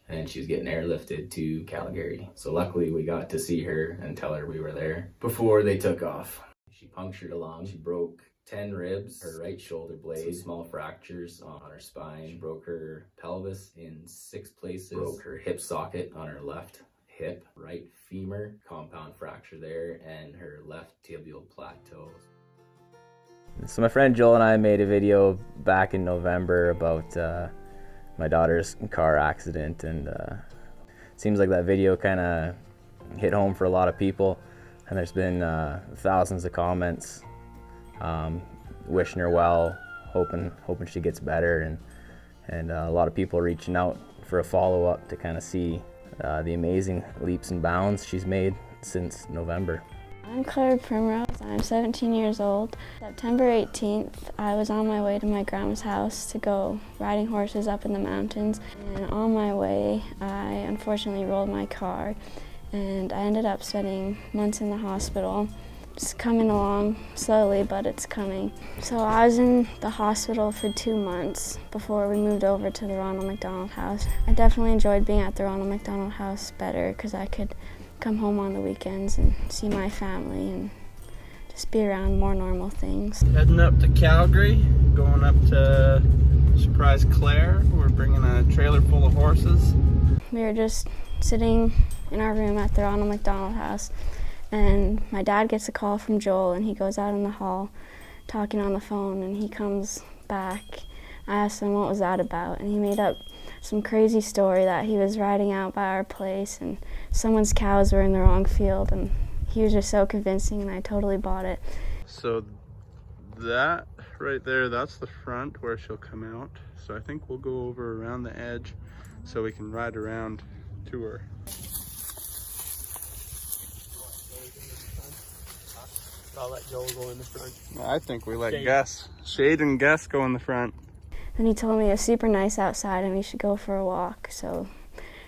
and she was getting airlifted to Calgary. So luckily we got to see her and tell her we were there before they took off. She punctured a lung. She broke 10 ribs, her right shoulder blade, some small fractures on her spine. She broke her pelvis in 6 places, broke her hip socket on her left hip, right femur, compound fracture there, and her left tibial plateau. So my friend Joel and I made a video back in November about my daughter's car accident, and it seems like that video kind of hit home for a lot of people, and there's been thousands of comments wishing her well, hoping she gets better, and a lot of people reaching out for a follow-up to kind of see the amazing leaps and bounds she's made since November. I'm Claire Primrose. I'm 17 years old. September 18th, I was on my way to my grandma's house to go riding horses up in the mountains. And on my way, I unfortunately rolled my car, and I ended up spending months in the hospital. It's coming along slowly, but it's coming. So I was in the hospital for 2 months before we moved over to the Ronald McDonald House. I definitely enjoyed being at the Ronald McDonald House better because I could come home on the weekends and see my family and just be around more normal things. Heading up to Calgary, going up to surprise Claire. We're bringing a trailer full of horses. We were just sitting in our room at the Ronald McDonald House, and my dad gets a call from Joel, and he goes out in the hall talking on the phone, and he comes back. I asked him what was that about, and he made up some crazy story that he was riding out by our place and someone's cows were in the wrong field, and he was just so convincing, and I totally bought it. So that right there, that's the front where she'll come out. So I think we'll go over around the edge so we can ride around to her. I'll let Joel go in the front. I think we let Shade. Gus, Shade and Gus go in the front. And he told me it was super nice outside and we should go for a walk. So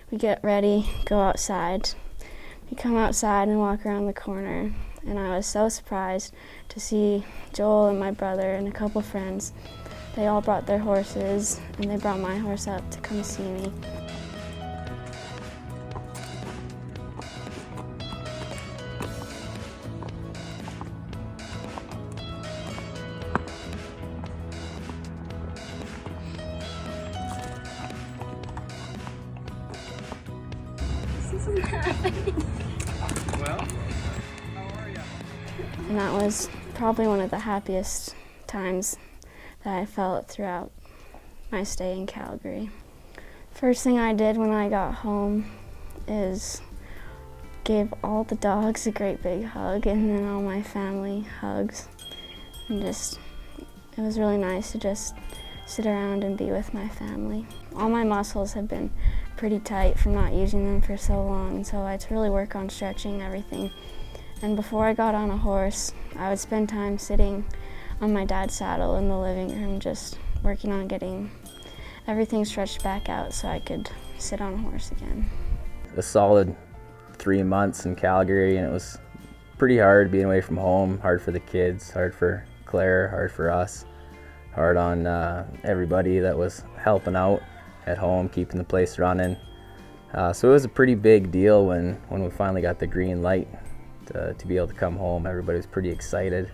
we get ready, go outside. We come outside and walk around the corner. And I was so surprised to see Joel and my brother and a couple friends. They all brought their horses, and they brought my horse up to come see me. Well, how are you? And that was probably one of the happiest times that I felt throughout my stay in Calgary. First thing I did when I got home is gave all the dogs a great big hug, and then all my family hugs. And just, it was really nice to just sit around and be with my family. All my muscles have been pretty tight from not using them for so long, so I had to really work on stretching and everything. And before I got on a horse, I would spend time sitting on my dad's saddle in the living room, just working on getting everything stretched back out so I could sit on a horse again. A solid 3 months in Calgary, and it was pretty hard being away from home, hard for the kids, hard for Claire, hard for us, hard on everybody that was helping out at home, keeping the place running. So it was a pretty big deal when we finally got the green light to be able to come home. Everybody was pretty excited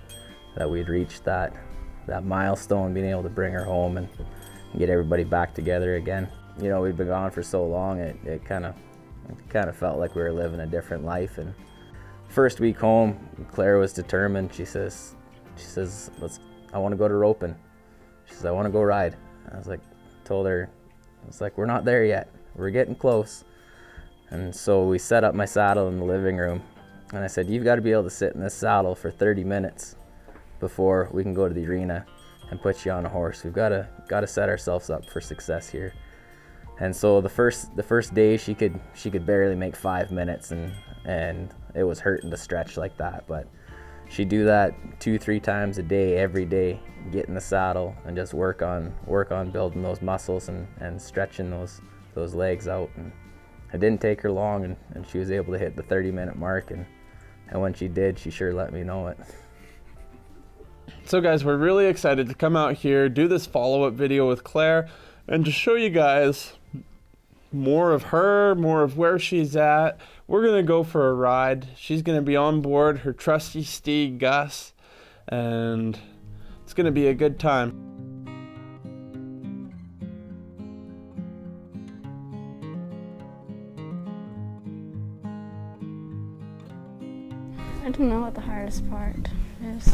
that we'd reached that milestone, being able to bring her home and get everybody back together again. You know, we'd been gone for so long, it kind of felt like we were living a different life. And first week home, Claire was determined. She says, I want to go to roping. She says, I want to go ride. Told her, we're not there yet. We're getting close. And so we set up my saddle in the living room, and I said, you've got to be able to sit in this saddle for 30 minutes before we can go to the arena and put you on a horse. We've got to set ourselves up for success here. And so the first day she could barely make 5 minutes, and it was hurting to stretch like that. But she'd do that 2-3 times a day, every day, get in the saddle and just work on building those muscles and stretching those legs out. And it didn't take her long, and she was able to hit the 30-minute mark, and when she did, she sure let me know it. So guys, we're really excited to come out here, do this follow-up video with Claire, and to show you guys more of her, more of where she's at, we're going to go for a ride. She's going to be on board her trusty steed, Gus, and it's going to be a good time. I don't know what the hardest part is.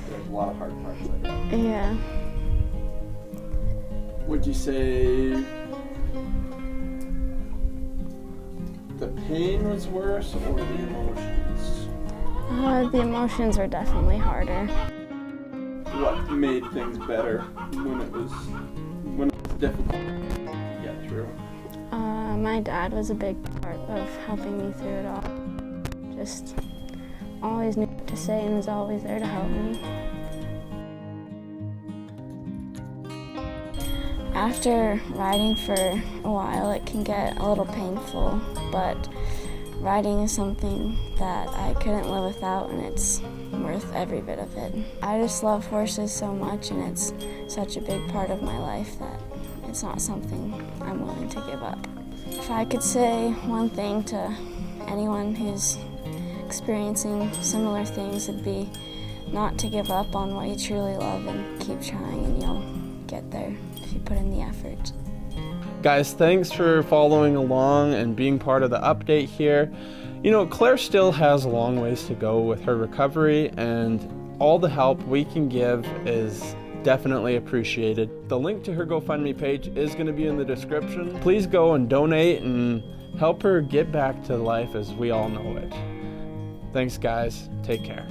There's a lot of hard parts like that. Yeah. Would you say the pain was worse or the emotions? The emotions are definitely harder. What made things better when it was difficult to get through? My dad was a big part of helping me through it all. Just always knew what to say and was always there to help me. After riding for a while, it can get a little painful, but riding is something that I couldn't live without, and it's worth every bit of it. I just love horses so much, and it's such a big part of my life that it's not something I'm willing to give up. If I could say one thing to anyone who's experiencing similar things, it'd be not to give up on what you truly love and keep trying, and you'll get there if you put in the effort. Guys, thanks for following along and being part of the update here. You know, Claire still has a long ways to go with her recovery, and all the help we can give is definitely appreciated. The link to her GoFundMe page is going to be in the description. Please go and donate and help her get back to life as we all know it. Thanks, guys. Take care.